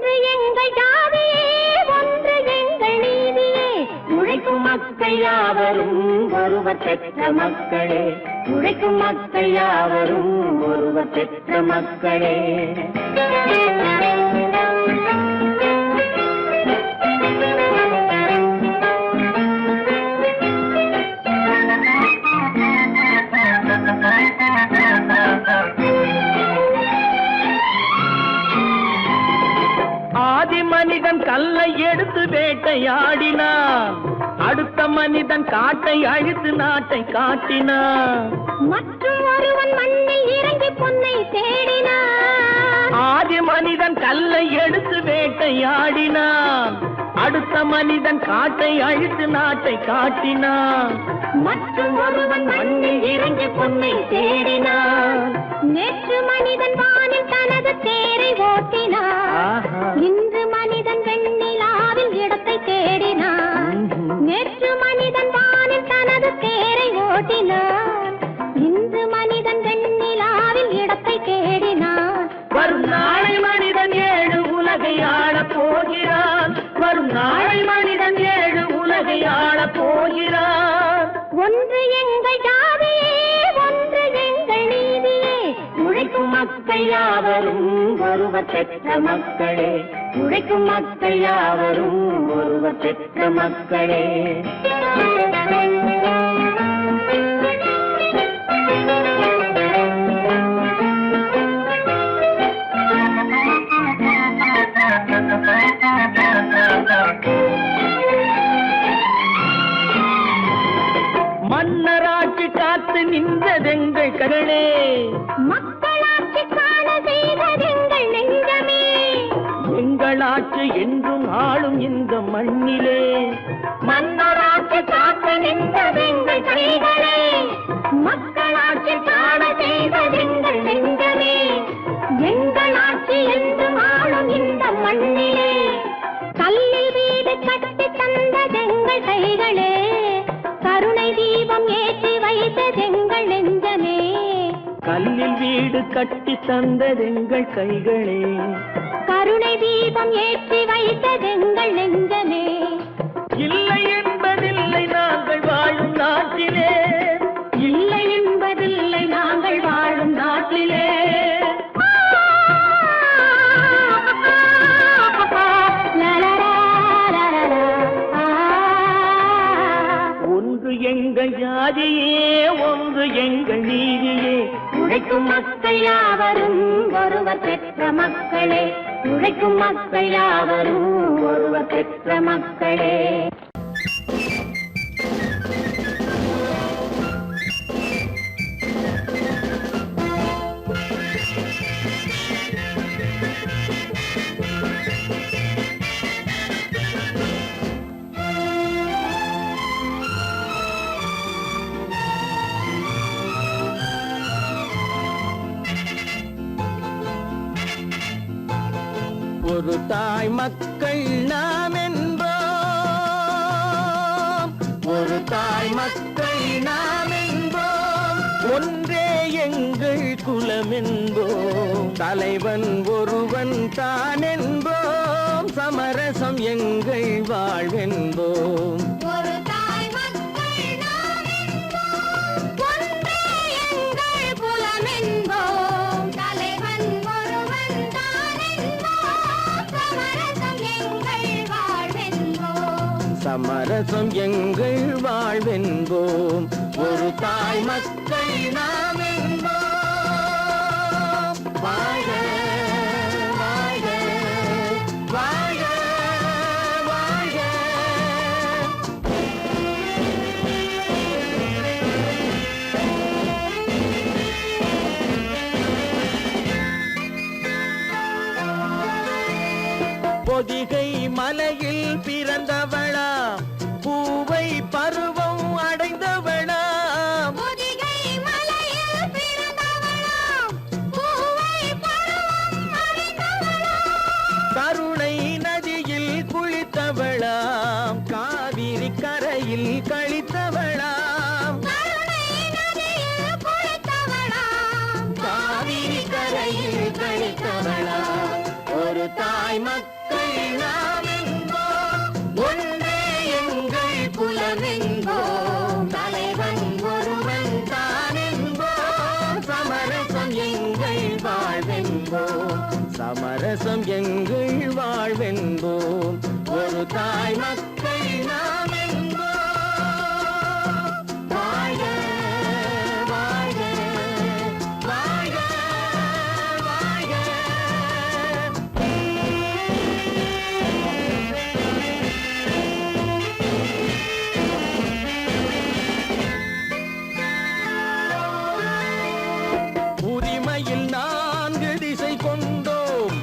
ஒன்று எங்கள் ஜாதியே, ஒன்று எங்கள் நீதியே. உழைக்கும் மக்கள் யாவரும் ஒருவர் பெற்ற மக்களே, உழைக்கும் மக்கள் யாவரும் ஒருவர் பெற்ற மக்களே. ஆதி மனிதன் கல்லை எடுத்து வேட்டையாடினான், அடுத்த மனிதன் காட்டை அழித்து நாட்டை காட்டினான். மற்றும் ஒருவன் மண்ணில் இறங்கி பொன்னை தேடினான். ஆதி மனிதன் கல்லை எடுத்து வேட்டையாடினான், அடுத்த மனிதன் காட்டை அழித்து நாட்டை காட்டினான். மற்றும் ஒருவன் மண்ணில் இறங்கி பொன்னை தேடினான். நேற்று மனிதன் வானில் தனது தேரை ஓட்டினான், இன்று மனிதன் வெண்ணிலாவில் இடத்தை தேடினான். நேற்று மனிதன் வானில் தனது தேரை ஓட்டினான், இன்று மனிதன் வெண்ணிலாவில் இடத்தை தேடினான். வரும் நாளை மனிதன் 7 உலகை ஆளப் போகிறான், வரும் நாளை மனிதன் 7 உலகை ஆளப் போகிறான். ஒன்று எங்கள் ஜாதியே, ஒன்று எங்கள் நீதியே. உழைக்கும் மக்கள் யாவரும் ஒருவர் பெற்ற மக்களே, உழைக்கும் மக்கள் யாவரும் ஒருவர் பெற்ற மக்களே. மன்னராட்சி காத்து நின்றதெங்கள் கரணே, மக்களாட்சி காண செய்ததெங்கள் நெஞ்சமே. எங்களாட்சி என்றும் ஆளும் இந்த மண்ணிலே, மன்னராட்சி காத்து நின்றதெங்கள் கைகளே. மக்களாட்சி காண செய்ததெங்கள் நெஞ்சமே. எங்களாட்சி என்றும் ஆளும் இந்த மண்ணிலே. கல்லில் வீடு கட்டி தந்ததெங்கள் கைகளே, கருணை தீபம் ஏற்றி வைத்ததெங்கள் நெஞ்சமே. கல்லில் வீடு கட்டி தந்ததெங்கள் கைகளே, கருணை தீபம் ஏற்றி வைத்ததெங்கள் நெஞ்சமே. இல்லை என்பதில்லை நாங்கள் வாழும் நாட்டிலே, இல்லை என்பதில்லை நாங்கள் வாழும் நாட்டிலே. ஒன்று எங்கள் ஜாதியே, ஒன்று எங்கள் நீதியே. உழைக்கும் மக்கள் யாவரும் ஒருவர் பெற்ற மக்களே, உழைக்கும் மக்கள் யாவரும் ஒருவர் பெற்ற மக்களே. ஒரு தாய் மக்கள் நாம் என்போம், ஒரு தாய் மக்கள் நாம் என்போம். ஒன்றே எங்கள் குலம் என்போம், தலைவன் ஒருவன் தான் என்போம். சமரசம் எங்கள் வாழ்வென்போம். ஒரு தாய் மக்கள் நாம் என்போம், ஒன்றே எங்கள் குலம் என்போம். தலைவன் ஒருவன் தான் என்போம். சமரசம் எங்கள் வாழ்வென்போம். சமரசம் எங்கள் வாழ்வென்போம். ஒரு தாய் மக்கள் நாம் என்போம். வாழ்க வாழ்க வாழ்க வாழ்க. பொதிகை மலையில் பிறந்தவளா, பூவை பருவம் அடைந்தவளா. பொதிகை மலையில் பிறந்தவளாம், பூவை பருவம் அடைந்தவளாம். கருணை நதியில் குளித்தவளாம், காவிரி கரையில் கழித்தவளாம். கருணை நதியில் குளித்தவளாம், காவிரி கரையில் கழித்தவளாம். ஒரு தாய் மக்கள் நாம் என்போம், ஒன்றே எங்கள் குலம் என்போம், தலைவன் ஒருவன் தான் என்போம், சமரசம் எங்கள் வாழ்வென்போம், சமரசம் எங்கள் வாழ்வென்போம், ஒரு தாய் மக்கள் நாம் என்போம். வாழ்க வாழ்க வாழ்க வாழ்க. உரிமையில் 4 திசை கொண்டோம்,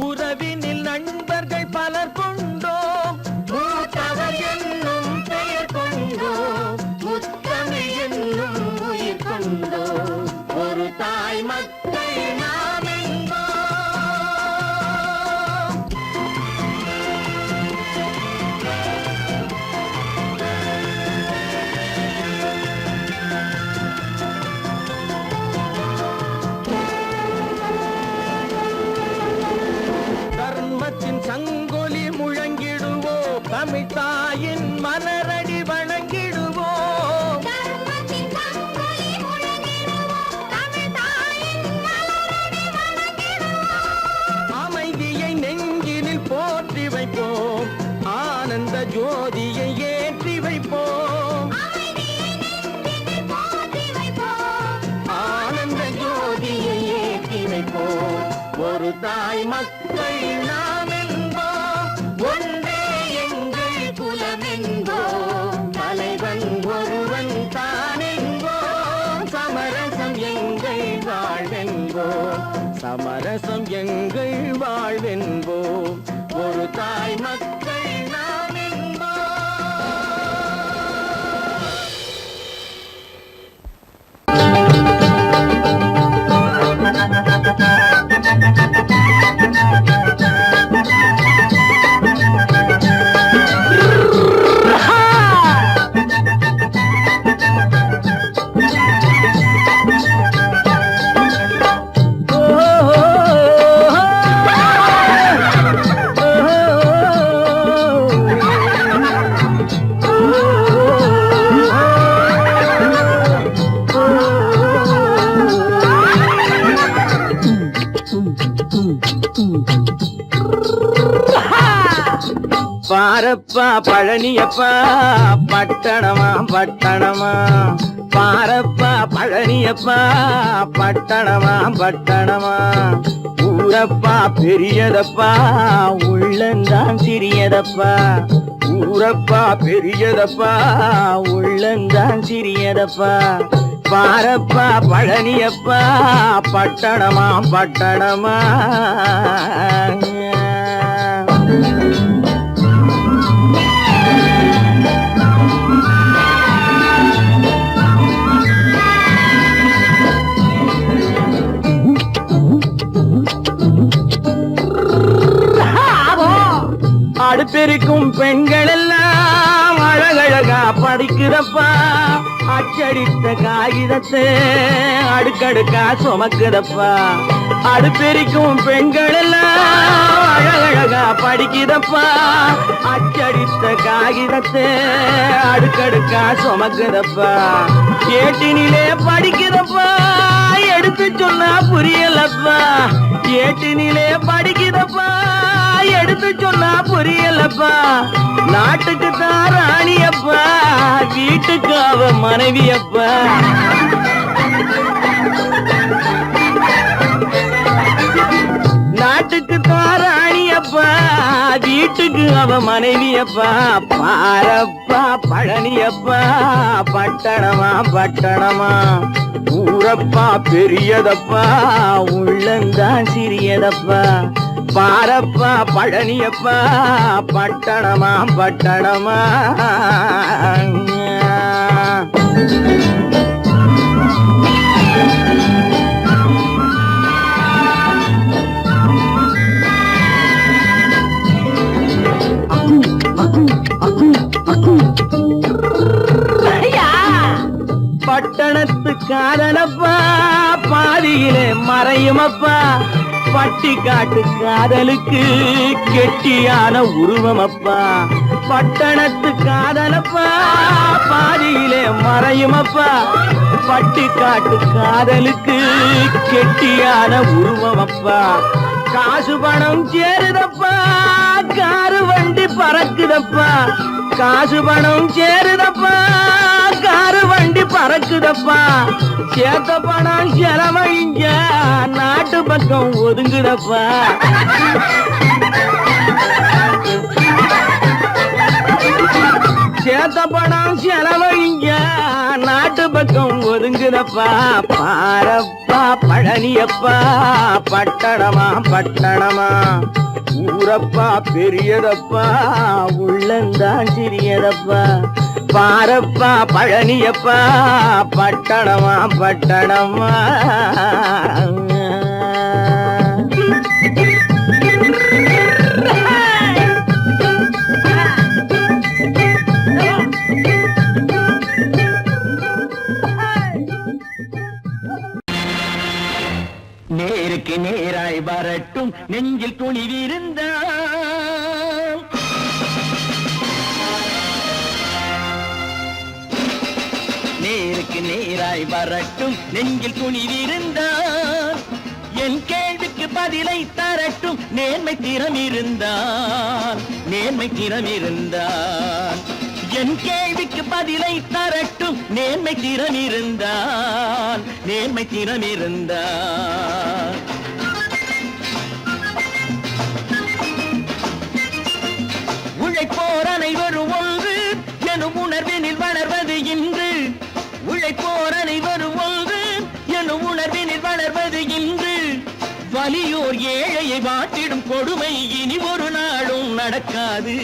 உறவினில் நண்பர்கள் பலர் கொண்டோம், மூத்தவர் என்னும் பெயர் கொண்டோம், முத்தமிழ் என்னும் உயிர் கொண்டோம், ஒரு தாய் மக்கள் நாம் என்போம். தர்மத்தின் சங்கொலி முழங்கிடுவோம், தமிழ் தாயின் மலரடி வணங்கிடுவோம், தர்மத்தின் சங்கொலி முழங்கிடுவோம், தமிழ் தாயின் மலரடி வணங்கிடுவோம். அமைதியை நெஞ்சினில் போற்றி வைப்போம், ஆனந்த ஜோதியை ஏற்றி வைப்போம், அமைதியை நெஞ்சினில் போற்றி வைப்போம், ஆனந்த ஜோதியை ஏற்றி வைப்போம், ஒரு தாய் மக்கள் நாம் என்போம், ஒன்றே எங்கள் குலம் என்போம், தலைவன் ஒருவன் தான் என்போம், சமரசம் எங்கள் வாழ்வென்போம், சமரசம் எங்கள் வாழ்வென்போம், ஒரு தாய் மக்கள் நாம் என்போம். பாரப்பா பழனியப்பா பட்டணமா பட்டணமா, பாரப்பா பழனியப்பா பட்டணமா பட்டணமா, ஊரப்பா பெரியதப்பா உள்ளந்தான் சிறியதப்பா, ஊரப்பா பெரியதப்பா உள்ளந்தான் சிறியதப்பா, பாரப்பா பழனியப்பா பட்டணமா பட்டணமா. அடுப்பெருக்கும் பெண்கள் எல்லாம் அழகழகா படிக்கிறப்பா, அச்சடித்த காகிதத்தை அடுக்கடுக்கா சுமக்குதப்பா, அடுப்பெருக்கும் பெண்கள் எல்லாம் அழகழகா படிக்கிறப்பா, அச்சடித்த காகிதத்தை அடுக்கடுக்கா சுமக்குதப்பா, ஏட்டினிலே படிக்கிறப்பா எடுத்து சொன்னா புரியலப்பா, ஏட்டினிலே படிக்கிறப்பா எடுத்து சொன்னா புரியலப்பா, நாட்டுக்கு தான் ராணியப்பா வீட்டுக்கு அவ மனைவியப்பா, நாட்டுக்கு தான் ராணியப்பா வீட்டுக்கு அவ மனைவியப்பா, பாரப்பா பழனியப்பா பட்டணமா பட்டணமா, ஊரப்பா பெரியதப்பா உள்ளந்தான் சிறியதப்பா, பாரப்பா பழனியப்பா பட்டணமா பட்டணமா. பட்டணத்து காதலப்பா பாதியிலே மறையுமப்பா, பட்டிக்காட்டு காதலுக்கு கெட்டியான உருவமப்பா பட்டணத்து காதலப்பா பாதியிலே மறையுமப்பா பட்டிக்காட்டு காதலுக்கு கெட்டியான உருவமப்பா காசு பணம் சேருதப்பா காரு வண்டி பறக்குதப்பா காசு பணம் சேருதப்பா காரு வண்டி பறக்குதப்பா சேத்த பணம் செலவழிஞ்ச நாட்டு பக்கம் ஒதுங்குதப்பா சேத்த பணம் செலவழிஞ்ச நாட்டு பக்கம் ஒதுங்குதப்பா பாரப்பா பழனியப்பா பட்டணமா பட்டணமா ஊரப்பா பெரியதப்பா உள்ளந்தான் சிறியதப்பா பாரப்பா பழனியப்பா பட்டணமா பட்டணமா நேருக்கு நேராய் வரட்டும் நெஞ்சில் துணிவிருந்தால் நேருக்கு நேராய் வரட்டும் நெஞ்சில் துணிவிருந்தால் என் கேள்விக்கு பதிலை தரட்டும் நேர்மை திறம் இருந்தால் நேர்மை திறம் இருந்தால் என் கேள்விக்கு பதிலை தரட்டும் நேர்மை திறம் இருந்தால் நேர்மை திறம் இருந்தால் உழைப்போர் அனைவரும் ஒன்று எனும் உணர்வினில் வளர்வது இன்று உழைப்போர் அனைவரும் ஒன்று எனும் உணர்வினில் வளர்வது இன்று வலியோர் ஏழையை வாட்டிடும் கொடுமை இனி ஒரு நாளும் நடக்காது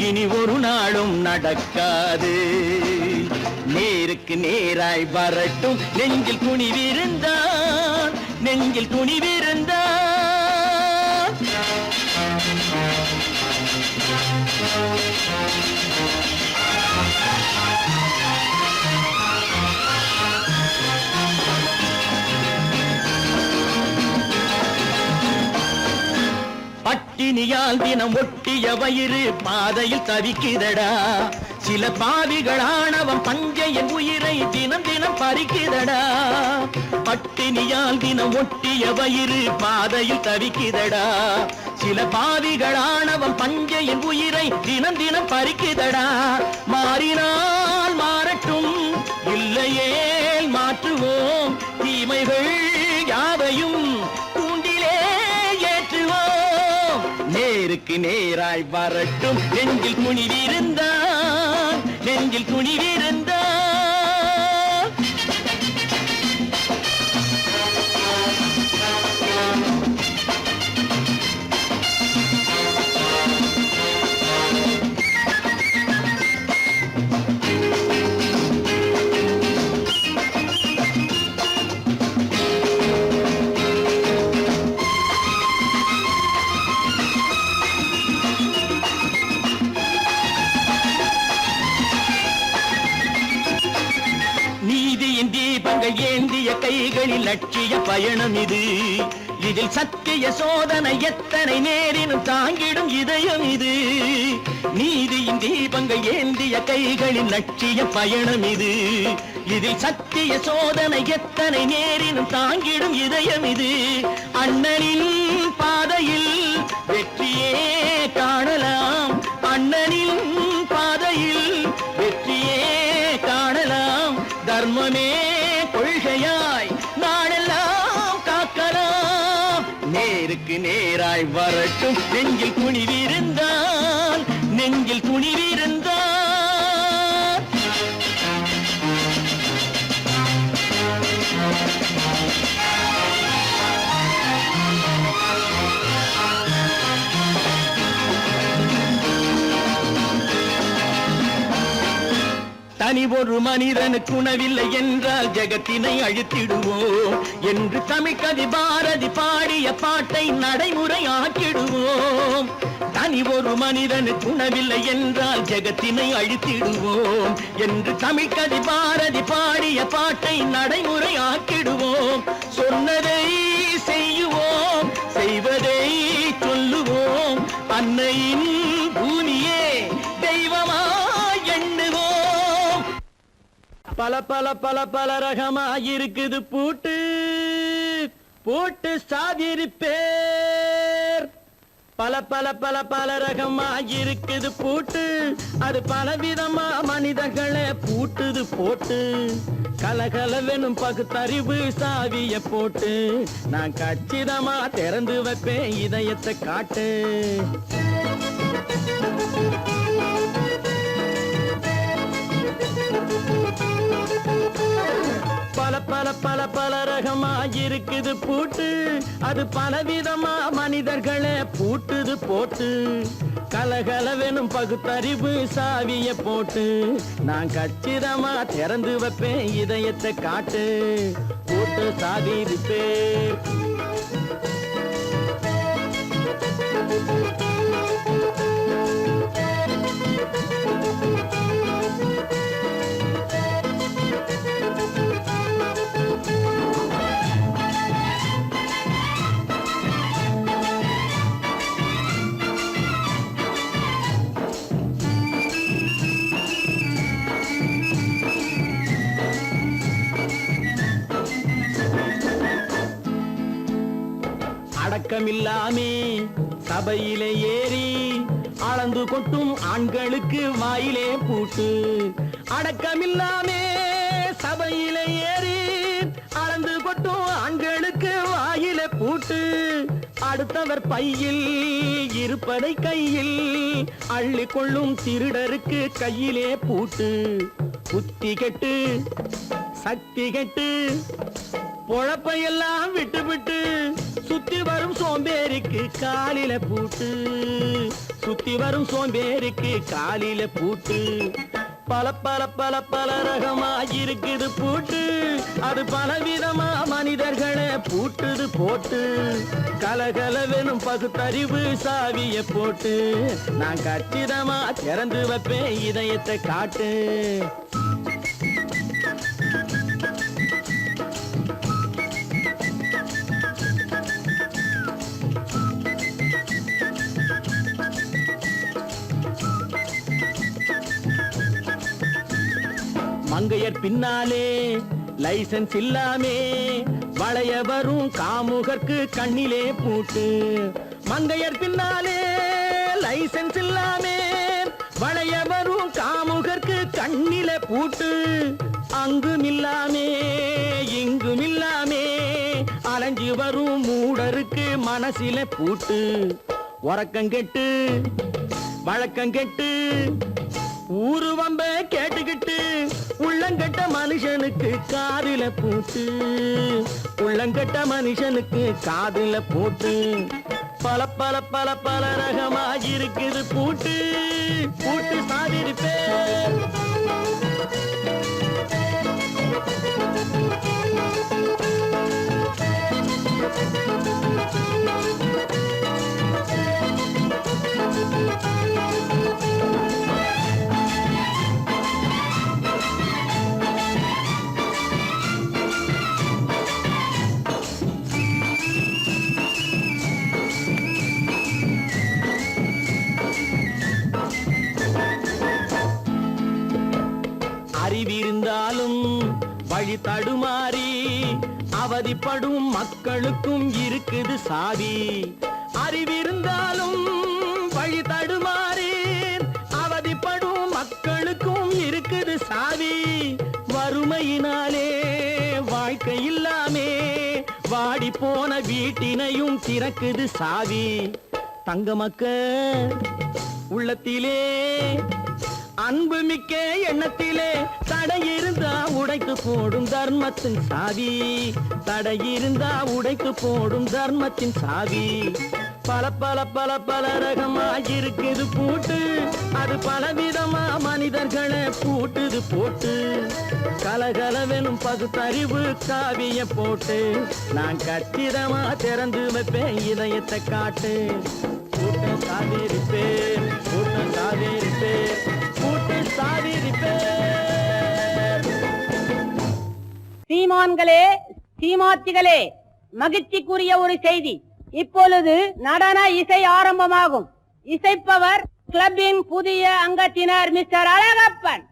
இனி ஒரு நாளும் நடக்காது நேருக்கு நேராய் வரட்டும் நெஞ்சில் துணிவிருந்தான் நெஞ்சில் துணிவிருந்தான் பட்டினியால் தினம் ஒட்டிய வயிறு பாதையில் தவிக்குதடா சில பாவிகளானவன் பஞ்சையின் உயிரை தினம் தினம் பறிக்குதடா பட்டினியால் தினம் ஒட்டிய வயிறு பாதையில் தவிக்குதடா சில பாவிகளானவன் பஞ்சையின் உயிரை தினம் தினம் பறிக்குதடா மாறினால் மாறட்டும் இல்லையே மாற்றுவோம் தீமைகள் யாவையும் நேருக்கு நேராய் வரட்டும் நெஞ்சில் துணிவிருந்தான் நெஞ்சில் துணிவிருந்தான் ஏந்திய கைகளில் லட்சிய பயணம் இது இதில் சத்திய சோதனை எத்தனை நேரினும் தாங்கிடும் இதயம் இது நீதியின் தீபங்கள் ஏந்திய கைகளில் லட்சிய பயணம் இது இதில் சத்திய சோதனை எத்தனை நேரினும் தாங்கிடும் இதயம் இது அண்ணனின் பாதையில் வெற்றியே காணலாம் அண்ணனின் பாதையில் வெற்றியே காணலாம் தர்மமே கொள்கையாய் நாளெல்லாம் காக்கலாம் நேருக்கு நேராய் வரட்டும் நெஞ்சில் துணிவிருந்தால் நெஞ்சில் துணிவிருந்தால் தனி ஒரு மனிதனுக்கு உணவில்லை என்றால் ஜெகத்தினை அழித்திடுவோம் என்று தமிழ்கவி பாரதி பாடிய பாட்டை நடைமுறை ஆக்கிடுவோம் தனி ஒரு மனிதனுக்கு உணவில்லை என்றால் ஜெகத்தினை அழித்திடுவோம் என்று தமிழ்கவி பாரதி பாடிய பாட்டை நடைமுறையாக்கிடுவோம். சொன்னதை செய்யுவோம், செய்வதை சொல்லுவோம், அன்னையின் பூமியே தெய்வமா எண்ணுவோம். பல பல பல பல ரகமாயிருக்குது பூட்டு, பூட்டு சாதிருப்பேர். பல பல பல பல ரகமாயிருக்குது பூட்டு, அது பலவிதமா மனிதர்களை பூட்டுது போட்டு. கலகலவெனும் பகுத்தறிவு சாவிய போட்டு நான் கச்சிதமா திறந்து வைப்பேன் இதயத்தை காட்டு. பல பல பல பல ரகமாயிருக்குது பூட்டு, அது பலவிதமா மனிதர்களை பூட்டுது போட்டு. கலகலவெனும் பகுத்தறிவு சாவிய போட்டு நான் கச்சிதமா திறந்து வைப்பேன் இதயத்தை காட்டு. பூட்டு சாதிருப்பேன். அடக்கமில்லாமே சபையிலே ஏறி அளந்து கொட்டும் ஆண்களுக்கு வாயிலே பூட்டு. அடக்கமில்லாமே சபையிலே ஏறி அளந்து கொட்டும் ஆண்களுக்கு வாயிலே பூட்டு. அடுத்தவர் பையில் இருப்பதை கையில் அள்ளி கொள்ளும் திருடருக்கு கையிலே பூட்டு. புத்தி கெட்டு சக்தி கெட்டு பொழப்பையெல்லாம் விட்டு விட்டு சுத்தி வரும் சோம்பேறிக்கு காலில பூட்டு. சுத்தி வரும் சோம்பேறிக்கு காலில பூட்டு. பல பல பல பல ரகமாயிருக்குது பூட்டு, அது பலவிதமா மனிதர்களை பூட்டுது போட்டு. கலகலவெனும் பகுத்தறிவு சாவிய போட்டு நான் கச்சிதமா திறந்து வைப்பேன் இதயத்தை காட்டு. மங்கையர் பின்னாலே லைசன்ஸ் இல்லாமே வளைய வரும் காமுகர்க்கு கண்ணிலே பூட்டு. மங்கையர் பின்னாலே லைசன்ஸ் இல்லாமே வளைய வரும் காமுகர்க்கு கண்ணிலே பூட்டு. அங்கும் இல்லாமே இங்கும் இல்லாமே அலைஞ்சு வரும் மூடருக்கு மனசிலே பூட்டு. உறக்கங்கெட்டு வழக்கங்கெட்டு ஊரு வம்ப கேட்டுக்கிட்டு உள்ளங்கட்ட மனுஷனுக்கு காதில பூட்டு. உள்ளங்கட்ட மனுஷனுக்கு காதில பூட்டு. பல பல பல பல ரகமாயிருக்குது பூட்டு, பூட்டு சாதிருப்பேன். அறிவிருந்தாலும் வழி தடுமாறி அவதிப்படும் மக்களுக்கும் இருக்குது சாவி. அறிவிருந்தாலும் வழி தடுமாறி அவதிப்படும் மக்களுக்கும் இருக்குது சாவி. வறுமையினாலே வாழ்க்கை இல்லாமே வாடி போன வீட்டினையும் திறக்குது சாவி. தங்க மக்க உள்ளத்திலே அன்பு மிக்க எண்ணத்திலே தடையிருந்தா உடைத்து போடும் தர்மத்தின் சாவி. தடையிருந்தா உடைத்து போடும் தர்மத்தின் சாவி. பல பல பல பல ரகமாயிருக்குது பூட்டு, அது பலவிதமா மனிதர்களை பூட்டுது போட்டு. கலகலவெனும் பகுத்தறிவு காவிய போட்டு நான் கச்சிதமா திறந்து வைப்பேன் இதயத்தை காட்டு. பூட்ட சாதிருப்பேன். சீமான்களே, சீமாத்திகளே, மகிழ்ச்சிக்குரிய ஒரு செய்தி. இப்பொழுது நடன இசை ஆரம்பமாகும். இசைப்பவர் கிளப்பின் புதிய அங்கத்தினர் மிஸ்டர் அழகப்பன்.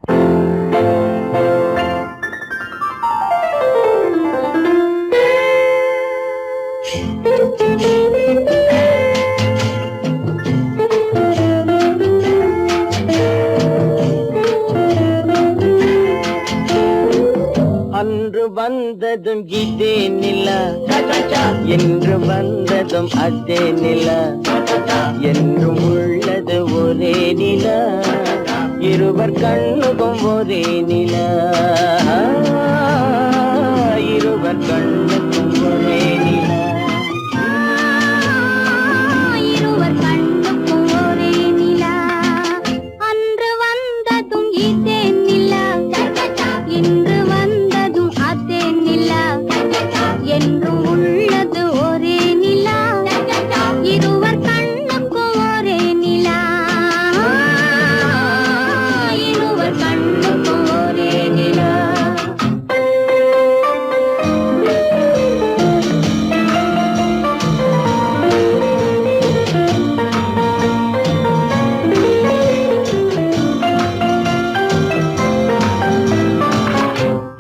அன்று வந்ததும் இதே நிலா, என்று வந்ததும் அதே நிலா, என்றும் உள்ளது ஒரே நிலா, இருவர் கண்ணுக்கும் ஒரே நிலா, இருவர் கண்ணுக்கும் ஒரே நிலா, இருவர் கண்ணுக்கும் ஒரே நிலா. அன்று வந்ததும் இதே நிலா, இன்று வந்ததும் அதே நிலா, என்றும் உள்ளது ஒரே நிலா, இருவர் கண்ணுக்கும் ஒரே நிலா, இருவர் கண்ணுக்கும் ஒரே நிலா.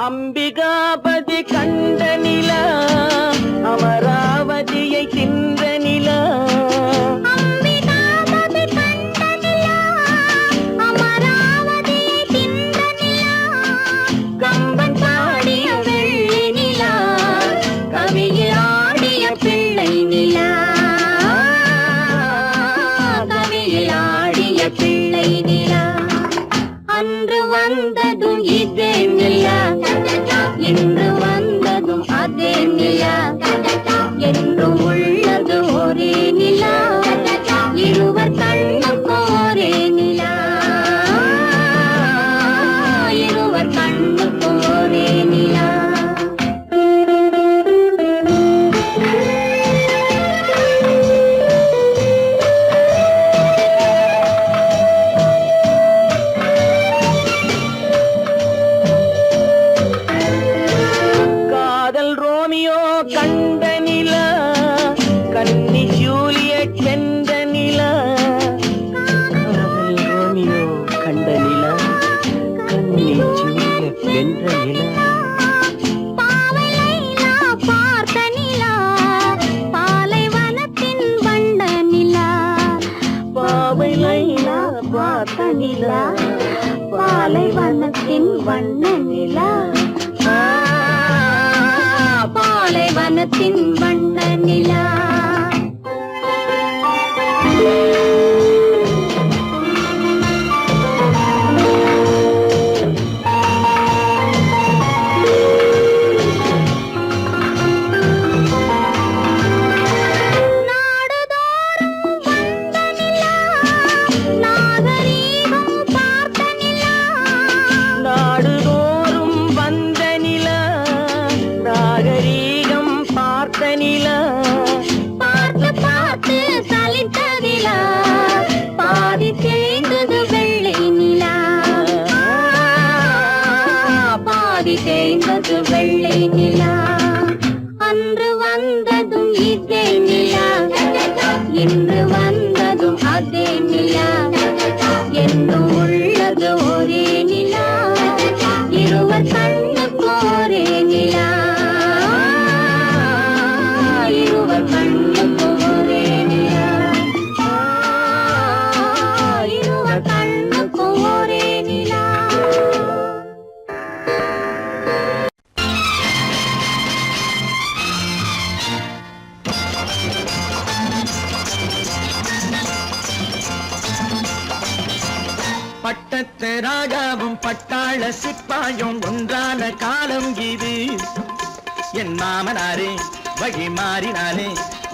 அம்பிகாபதி கண்ட நிலா, அமராவதியை தின்ற நிலா, அம்பிகாபதி கண்ட நிலா, அமராவதியை தின்ற நிலா, கம்பன் பாடிய வெள்ளி நிலா, கவியில் ஆடிய பிள்ளை நிலா, கவியில் ஆடிய பிள்ளை நிலா. அன்று வந்ததும் இதே நிலா, இன்று வந்ததும் அதே நிலா, என்றும் உள்ளது ஒரே நிலா, இருவர் கண்ணுக்கும் ஒரே நிலா, இருவர் கண்ணுக்கும் ஒரே நிலா. காதல் ரோமியோ கண்ட நிலா, கன்னி ஜூலியட் வென்ற நிலா, காதல் ரோமியோ கண்ட நிலா, கன்னி ஜூலியட் வென்ற நிலா, பாவை லைலா பார்த்த நிலா, பாலைவனத்தின் வண்ட நிலா, பாவை லைலா பார்த்த நிலா, பாலைவனத்தின் வண்ண நிலா, பாலைவனத்தின் வண்ண நிலா. நாடுதோறும் வந்த நிலா, நாகரீகம் பார்த்த நிலா, நாடுதோறும் வந்த நிலா, நாகரீகம் பார்த்த நிலா, பார்த்து பார்த்து சலித்த நிலா, பாதி தேய்ந்தது வெள்ளை நிலா, பாதி தேய்ந்தது வெள்ளை நிலா. அன்று வந்ததும் இதே நிலா, இன்று வந்ததும் அதே நிலா, என்றும் உள்ளது ஒரே நிலா, இருவர் கண்ணுக்கும் ஒரே நிலா, இருவர் கண்ணுக்கும் ஒரே நிலா, இருவர் கண்ணுக்கும் ஒரே நிலா. பட்டத்து ராஜாவும் பட்டாள சிப்பாயும் ஒன்றான காலம் இது. என் மாமனாரே வழி மாறினாலே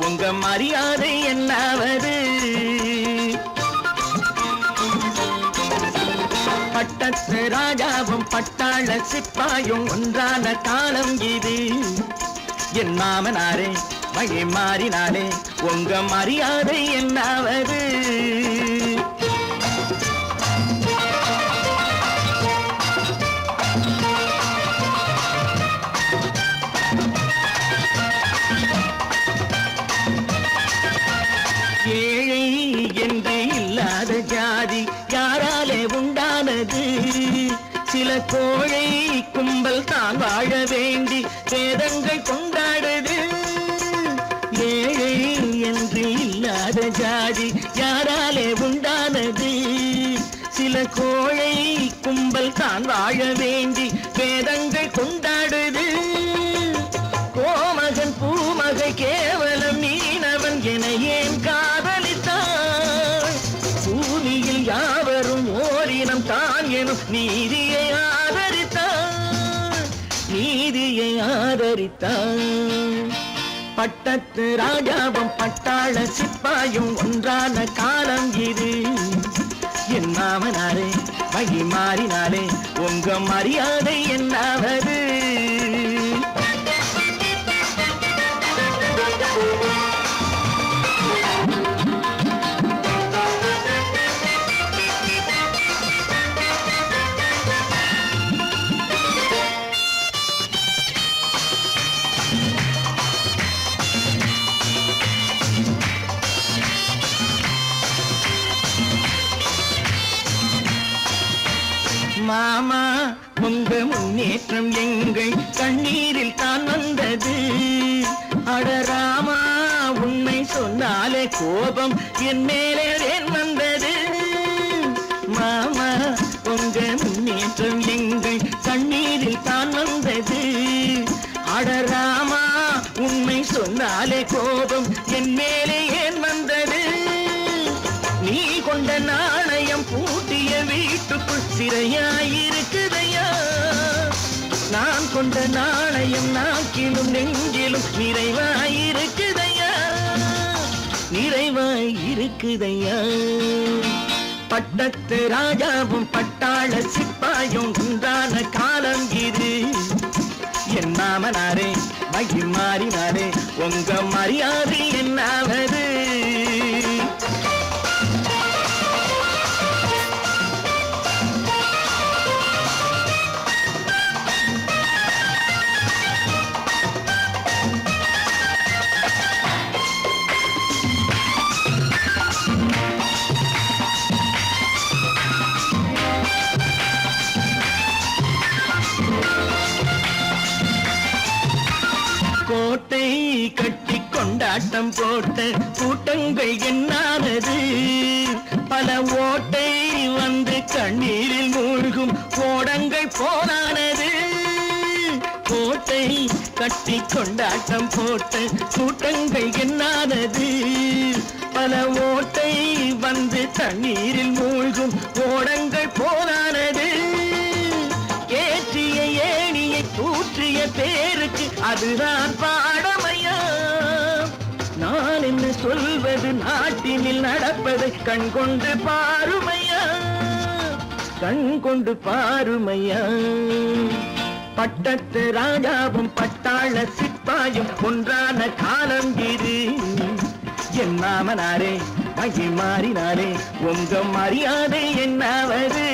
உங்க மரியாதை என்னாவது? பட்டத்து ராஜாவும் பட்டாள சிப்பாயும் ஒன்றான காலம் இது. என் மாமனாரே வழி மாறினாலே உங்க மரியாதை என்னாவது? ஜாதி யாராலே உண்டானது? சில கோழை கும்பல் தான் வாழ வேண்டி வேதங்கள் கொண்டாடுது. கோமகன் பூமகை கேவலம் மீனவன் என ஏன் காதலித்தான்? பூமியில் யாவரும் ஓரினம் தான் எனும் நீதியை ஆதரித்தான், நீதியை ஆதரித்தான். பட்டத்து ராஜாவும் பட்டாள சிப்பாயும் ஒன்றான காலம் இது. என் மாமனாரே வழி மாறினாலே உங்க மரியாதை என்னாவது? மாமா உங்க முன்னேற்றம் எங்கள் கண்ணீரில் தான் வந்தது. அடராமா உண்மை சொன்னாலே கோபம் என் மேலே ஏன் வந்தது? மாமா உங்க முன்னேற்றம் எங்கள் கண்ணீரில் தான் வந்தது. அடராமா உண்மை சொன்னாலே கோபம் என் மேலே ஏன் வந்தது? நீ கொண்ட நாணயம் பூட்டிய வீட்டுக்குள் சிறையாயிருக்குதையா? நான் கொண்ட நாணயம் நாக்கிலும் நெஞ்சிலும் நிறைவாயிருக்குதையா, நிறைவாயிருக்குதையா. பட்டத்து ராஜாவும் பட்டாள சிப்பாயும் உண்டான காலம் இது. என் மாமனாரே வழி மாறினாரே உங்க மரியாதை என்னாவது? கோட்டை கட்டி கொண்டாட்டம் போட்ட கூட்டங்கள் என்னானது? பல ஓட்டை வந்து கண்ணீரில் மூழ்கும் கோடங்கள் போனானது. கோட்டை கட்டி கொண்டாட்டம் போட்ட கூட்டங்கள் என்னானது? பல ஓட்டை வந்து தண்ணீரில் மூழ்கும் கோடங்கள் போனானது. ஏற்றிய ஏணியை தூற்றிய பேருக்கு அதுதான் பாடமையா? நான் என்ன சொல்வது? நாட்டினில் நடப்பதை கண் கொண்டு பாருமையா, கண் கொண்டு பாருமையா. பட்டத்து ராஜாவும் பட்டாள சிப்பாயும் ஒன்றான காலம் இது. என் மாமனாரே வழி மாறினாரே உங்க மரியாதை என்னாவது?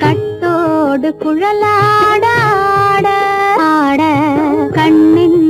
கட்டோடு குழலாட ஆட ஆட கண்ணின்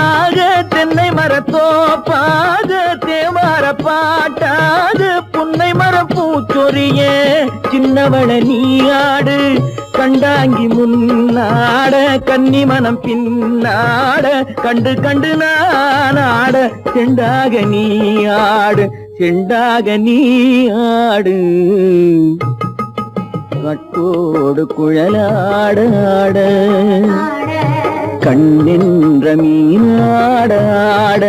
தோப்பாக தென்னை மரத்தோப்பாக தேவார பாட்டாக புன்னை மரம் பூச்சொரிய சின்னவள நீயாடு கண்டாங்கி முன்னாட கன்னி மனம் பின்னாட கண்டு கண்டு நானாட செண்டாக நீயாடு செண்டாக நீயாடு கட்டோடு குழலாடாட கண்ணென்ற மீனாடாட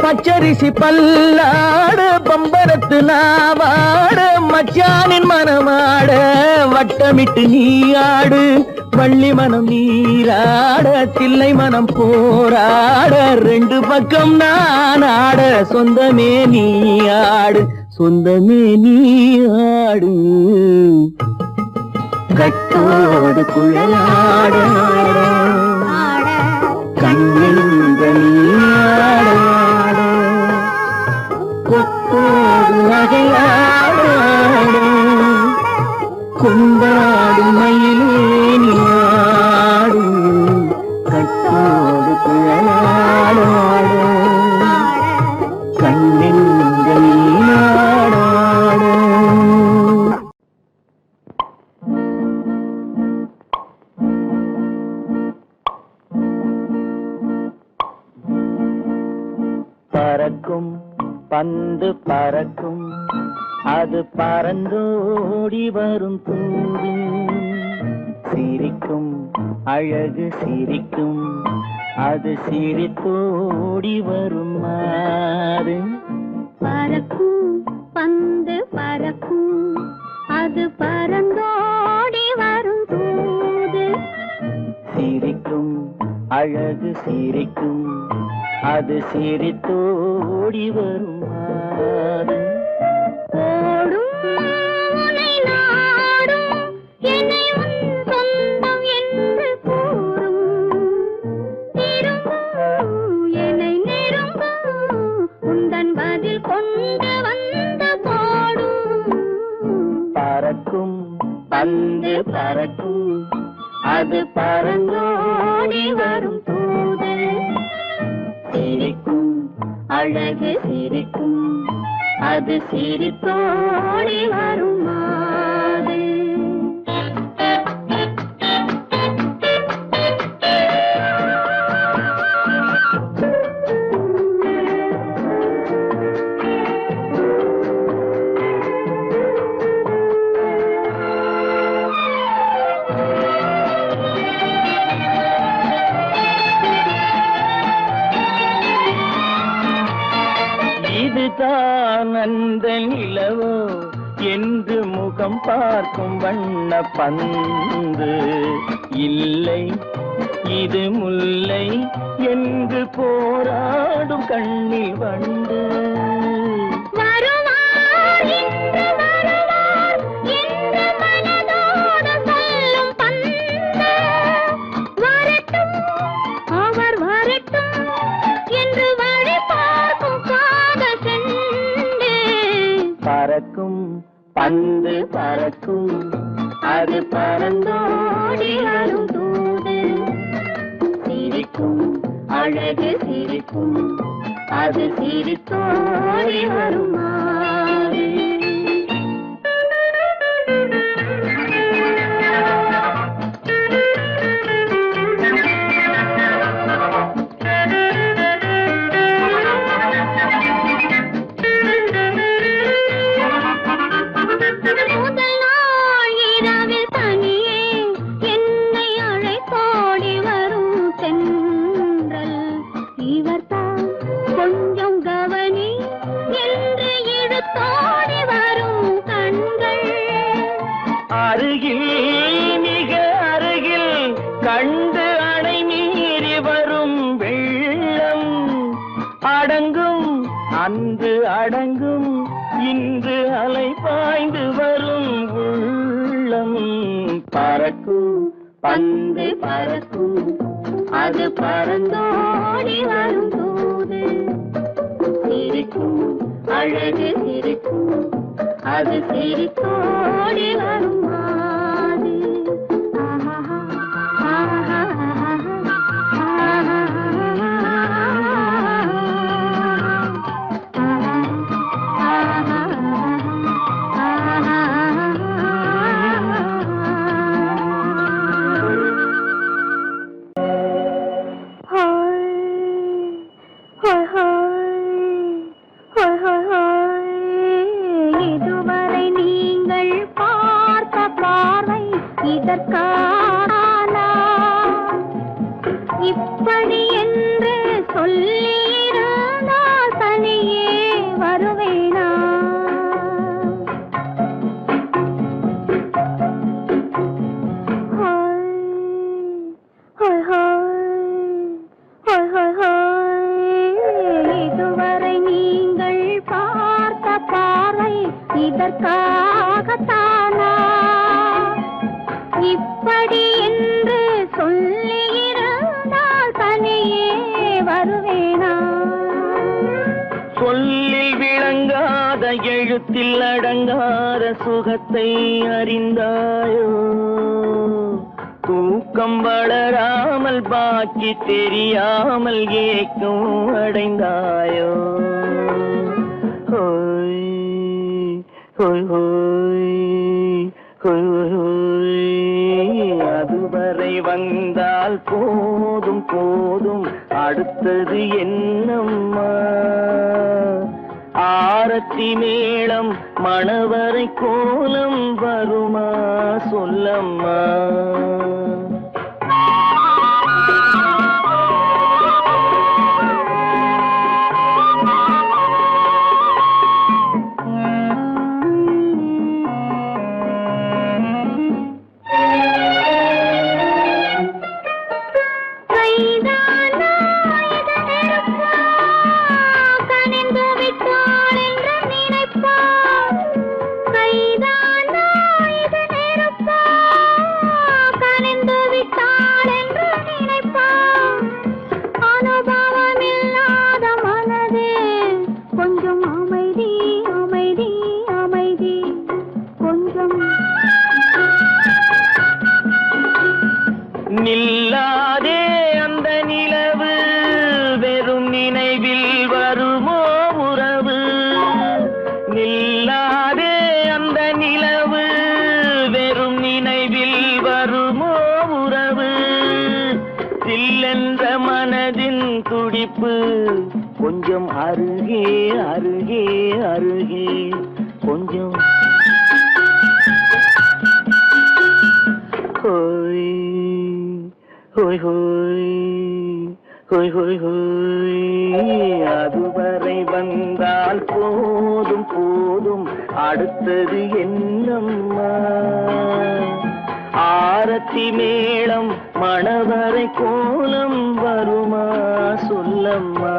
பச்சரிசி பல்லாட பம்பரத்து நாவாட மச்சானின் மனமாட வட்டமிட்டு நீயாடு வள்ளி மனம் நீராட தில்லை மனம் போராட ரெண்டு பக்கம் நான் ஆட சொந்தமே நீயாடு சொந்தமே நீயாடு கட்டோடு குழலாட கண்ணென்ற நீயாட கொத்தோடு நகையாட கொண்டாடு மயிலேனியாடு கட்டோடு குழலாட கண்ணென்ற நீயாட பறக்கும் பந்து பறக்கும் அது பறந்தோடி வரும் தூது சிரிக்கும் அழகு சிரிக்கும் அது சிரித்தோடி வரும் மாறு பறக்கும் பந்து பறக்கும் அது பறந்தோடி வரும் தூது சிரிக்கும் அழகு சிரிக்கும் அது சிரித்தோடி வரும் மாறு ஓடும் உன்னை நாடும் என்னை உன் சொந்தம் என்று கூறும் திரும்பும் என்னை நெருங்கும் உந்தன் பதில் கொண்டு வந்து போடும் பறக்கும் பந்து பறக்கும் அது பறந்தோடி வரும் தூது சிரிக்கும் அழகு சிரிக்கும் அது சிரித்தோடி வரும் மாறு இதுதான் அந்த நிலவோ என்று முகம் பார்க்கும் வண்ண பந்து இல்லை இது முல்லை என்று போராடும் கண்ணில் வண்டு வருவார் இன்று வருவார் என்று மனதோடு சொல்லும் பந்து வரட்டும் அவர் வரட்டும் என்று வழி பார்க்கும் காதல் செண்டு பறக்கும் பந்து பறக்கும் அது பறந்தோடி வரும் தூது சிரிக்கும் அழகு சிரிக்கும் அது சிரித்தோடி வரும் மாறு முதல் நாள் இரவில் தனியே என்னை அழைத்தோடி வரும் தென்றல் இவர்தான் கொஞ்சம் கவனி என்று இழுத்தோடி வரும் கண்கள் அருகில் மிக அருகில் கண்டு அணை மீறி வரும் வெள்ளம் அடங்கும் அன்று அடங்கும் என்று அலை பாய்ந்து வரும் உள்ளம் பறக்கும் பந்து பறக்கும் அது பறந்தோடி வரும் தூது சிரிக்கும் அழகு சிரிக்கும் அது சிரித்தோடி வரும் மாது இதுவரை நீங்கள் பார்த்த பார்வை இதற்கானா இப்படி என்று சொல்லியிருந்தால் தனியே வருவேனா இதுவரை நீங்கள் பார்த்த பார்வை இதற்காகத்தானா இப்படி என்று சொல்லியிருந்தால் தனியே வருவேனா சொல்லில் விளங்காத எழுத்தில் அடங்காத சுகத்தை அறிந்தாயோ தூக்கம் வளராமல் பாக்கி தெரியாமல் ஏக்கம் அடைந்தாயோ ஹோய் ஹோய் ஹோய் ஹோய் ஹோய் அதுவரை வந்தால் போதும் போதும் அடுத்தது என்னம்மா ஆரத்தி மேளம் மணவரை கோலம் வருமா சொல்லம்மா நில்லாதே அந்த நிலவு வெறும் நினைவில் வருமோ உறவு நில்லாதே அந்த நிலவு வெறும் நினைவில் வருமோ உறவு சில்லென்ற மனதின் துடிப்பு கொஞ்சம் அருகே அருகே அருகே கொஞ்சம் ஹோய் ஹோய் ஹோய் ஹோய் ஹோய் ஹோய் அதுவரை வந்தால் போதும் போதும் அடுத்தது என்னம்மா ஆரத்தி மேளம் மணவரை கோலம் வருமா சொல்லம்மா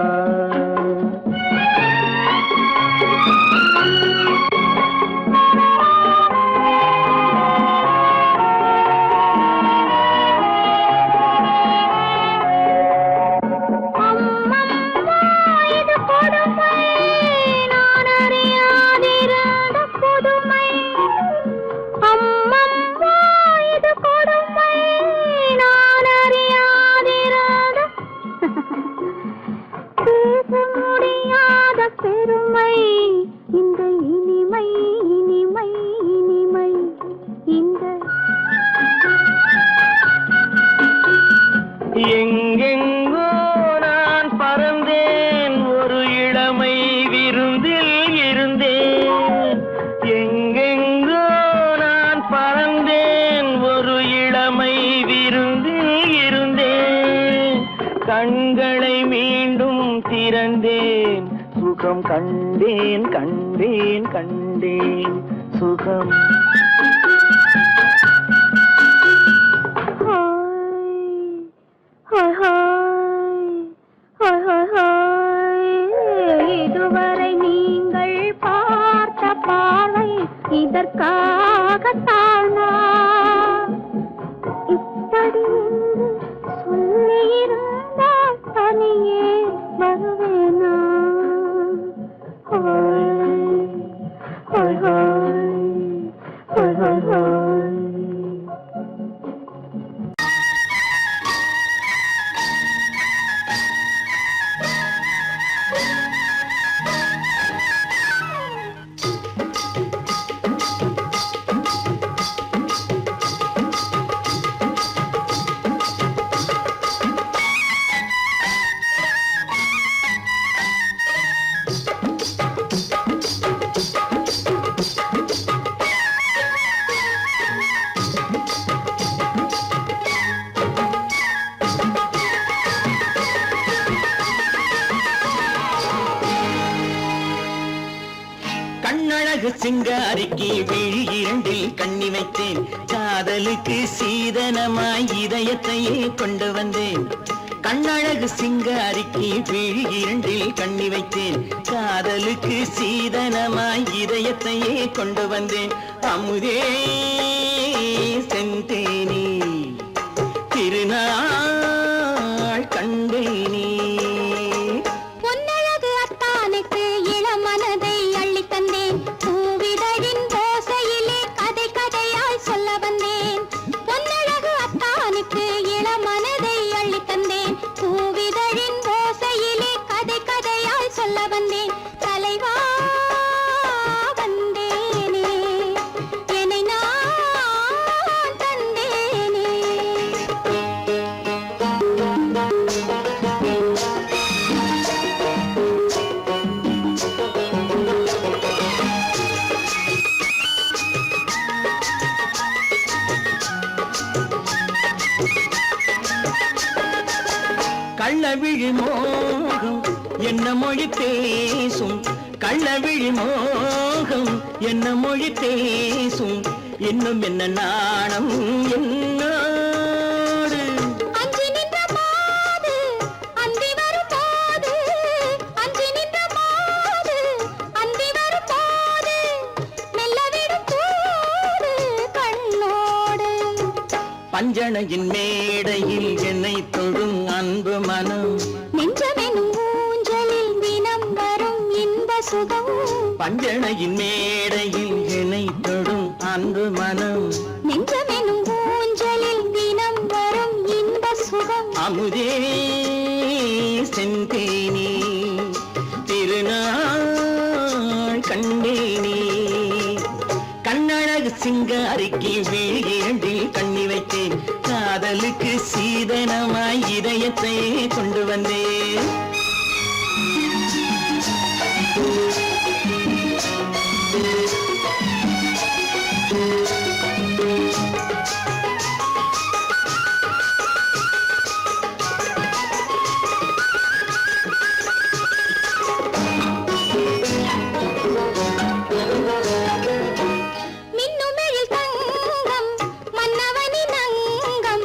பெருமை இந்த இனிமை இனிமை இனிமை இந்த எங்கெங்கோ நான் பறந்தேன் ஒரு இளமை விருந்தில் இருந்தேன் எங்கெங்கோ நான் பறந்தேன் ஒரு இளமை விருந்தில் இருந்தேன் கண்களை மீண்டும் திறந்தேன் சுகம் கண்டேன் கண்டேன் கண்டேன் சுகம் இதுவரை நீங்கள் பார்த்த இதற்காகத்தானா இப்படி சொல்லியிருந்தால் தனியே வருவேனா? ஹோய் ஹோய் ஹோய் ஹோய் ஹோய். கண்ணழகு சிங்காரிக்கு விழி இரண்டில் கண்ணி வைத்தேன், காதலுக்கு சீதனமாய் இதயத்தையே கொண்டு வந்தேன். கண்ணழகு சிங்காரிக்கு விழி இரண்டில் கண்ணி வைத்தேன், காதலுக்கு சீதனமாய் இதயத்தையே கொண்டு வந்தேன். அமுதே செந்தேனே திருநாள் கண்டேனே. பொன்னழகு அத்தானுக்கு இளமனதை அள்ளி தந்தேன், பூவிதழின் ஓசையிலே கதை கதையாய் சொல்ல வந்தேன். பொன்னழகு அத்தானுக்கு இளமனதை அள்ளி தந்தேன், பூவிதழின் ஓசையிலே கதை கதையாய் சொல்ல வந்தேன். தலைவா வந்தேனே, என்னை நான் தந்தேனே. கள்ளவிழி மோகம் என்ன மொழி பேசும், கள்ளவிழி மோகம் என்ன மொழி பேசும், இன்னும் என்ன நாணம் என்னோடு. அஞ்சி நின்ற மாது அந்தி வரும் போது, அஞ்சி நின்ற மாது அந்தி வரும் போது, மெல்ல விடும் போது கண்ணோடு. பஞ்சணையின் மேடையில் என்னை தொழும் அன்பு மனம், நெஞ்சமெனும் ஊஞ்சலில் தினம் வரும் இன்ப சுகம். பஞ்சணையின் மேடையில் என்னை தொழும் அன்பு மனம், நெஞ்சமெனும் ஊஞ்சலில் தினம் வரும் இன்ப சுகம். அமுதே செந்தேனே திருநாள் கண்டேனே. கண்ணழகு சிங்காரிக்கு விழி இரண்டில் கண்ணி வைத்தேன், காதலுக்கு சீதனமாய் இதயத்தை கொண்டு வந்தேன். மின்னுமெழில் தங்கம் மன்னவனின் அங்கம்,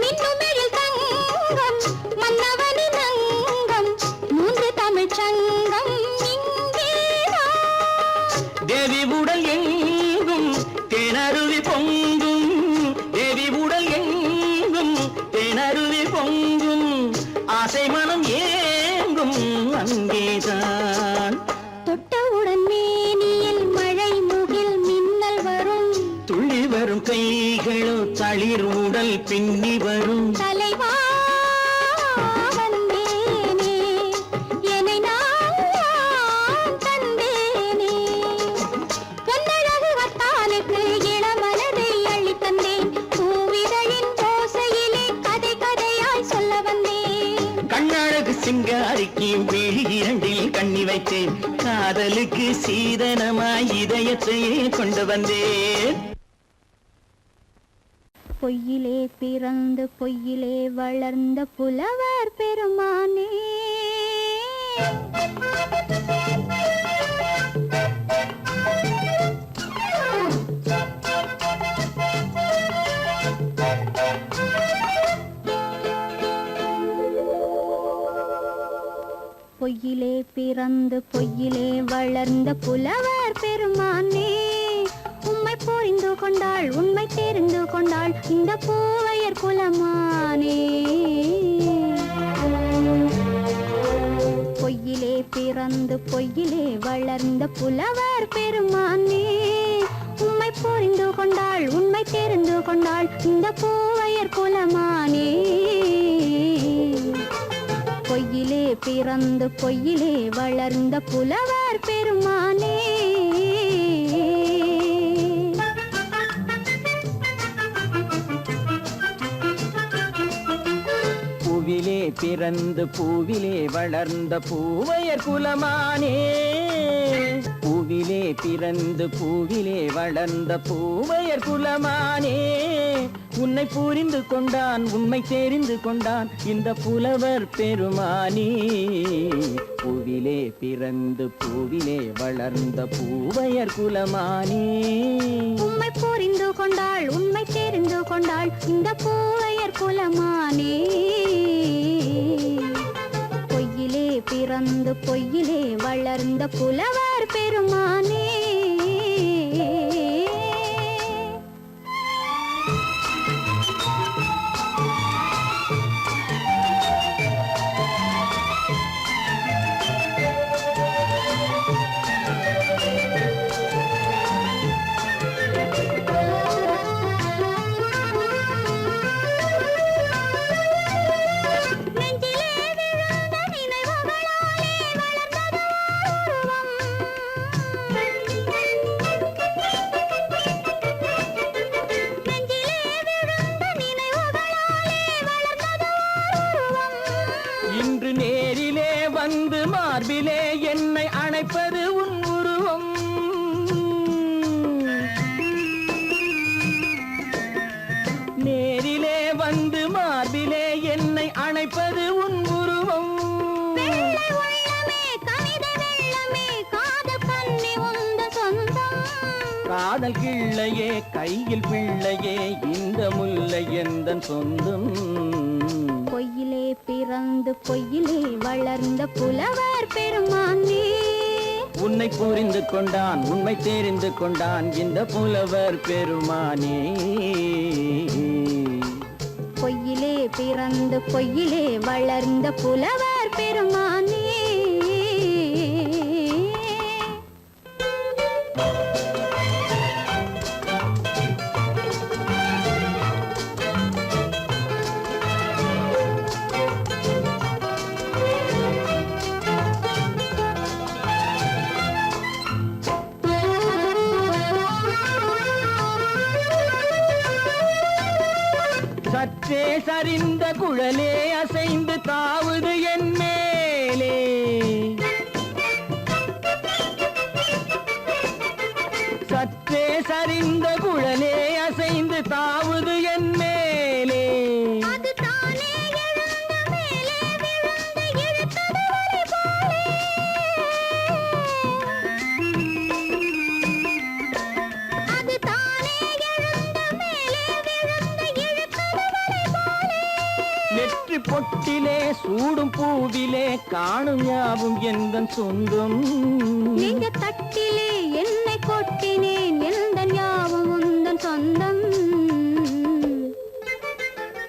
மின்னுமெழில் தங்கம் மன்னவனின் அங்கம், மூன்று தமிழ்ச் சங்கம் இங்கேதான். தேவி உடல் எங்கும் தேனருவி பொங்கும், தேவி உடல் எங்கும் தேனருவி பொங்கும், ஆசை மனம் ஏங்கும் அங்கேதான். தொட்டவுடன் மேனியில் மழை முகில் மின்னல் வரும், துள்ளி வரும் கைகளோ தளிர் உடல் பின்னி வரும். தலைவா வந்தேனே, என்னை நான் தந்தேனே. பொன்னழகு அத்தானுக்கு இளமனதை அள்ளி தந்தேன், பூவிதழின் ஓசையிலே கதை கதையாய் சொல்ல வந்தேன். கண்ணழகு சிங்காரிக்கு விழி இரண்டில் கண்ணி வைத்தேன், காதலுக்கு சீதனமாய் இதயத்தையே கொண்டு வந்தேன். பொய்யிலே பிறந்து பொய்யிலே வளர்ந்த புலவர் பெருமானே, பொய்யிலே பிறந்து பொய்யிலே வளர்ந்த புலவர் பெருமானே, கொண்டாள் உண்மை தெரிந்து கொண்டாள் இந்த பூவையர் குலமானே. பொய்யிலே பிறந்து பொய்யிலே வளர்ந்த புலவர் பெருமானே. உண்மை புரிந்து கொண்டாள் உண்மை தெரிந்து கொண்டாள் இந்த பூவையர் குலமானே. பொய்யிலே பிறந்து பொய்யிலே வளர்ந்த புலவர் பெருமானே. பூவிலே பிறந்து பூவிலே வளர்ந்த பூவையர் குலமானே. பூவிலே பிறந்து பூவிலே வளர்ந்த பூவையர் குலமானே. உன்னை புரிந்து கொண்டான் உண்மை தெரிந்து கொண்டான் இந்த புலவர் பெருமானே. பூவிலே பிறந்து பூவிலே வளர்ந்த பூவையர் குலமானே. உண்மை புரிந்து கொண்டாள் உண்மை தெரிந்து கொண்டாள் இந்த பூவையர் குலமானே. பொய்யிலே பிறந்து பொய்யிலே வளர்ந்த புலவர் பெருமானே. இன்று நேரிலே வந்து மார்பிலே என்னை அணைப்பது உன் உருவம். நேரிலே வந்து மார்பிலே என்னை அணைப்பது உன் உருவம். காதல் கிள்ளையே கையில் பிள்ளையே இந்த முல்லை எந்தன் சொந்தம். பொய்யிலே பிறந்து பொய்யிலே வளர்ந்த புலவர் பெருமானே. உன்னை புரிந்து கொண்டான் உண்மை தெரிந்து கொண்டான் இந்த புலவர் பெருமானே. பொய்யிலே பிறந்து பொய்யிலே வளர்ந்த புலவர் பெருமானே. சற்றே சரிந்த குழலே அசைந்து தாவுது என் மேலே. சற்றே சரிந்த குழலே அசைந்து தாவுது என் மேலே. நெற்றி பொட்டிலே சூடும் பூவிலே காணும் யாவும் எந்தன் சொந்தம். நெஞ்ச தட்டிலே என்னை கொட்டினேன் எந்தன் யாவும் உந்தன் சொந்தம்.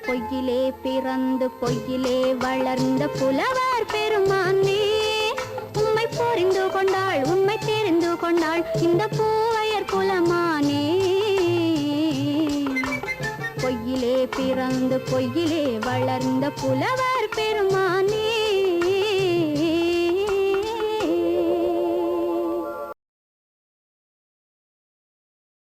பொய்யிலே பிறந்து பொய்யிலே வளர்ந்த புலவர் பெருமானே. உண்மை புரிந்து கொண்டாள் உண்மை தெரிந்து கொண்டாள் இந்த பூவையர் குலமானே. பொய்யிலே பிறந்து பொய்யிலே வளர்ந்த புலவர்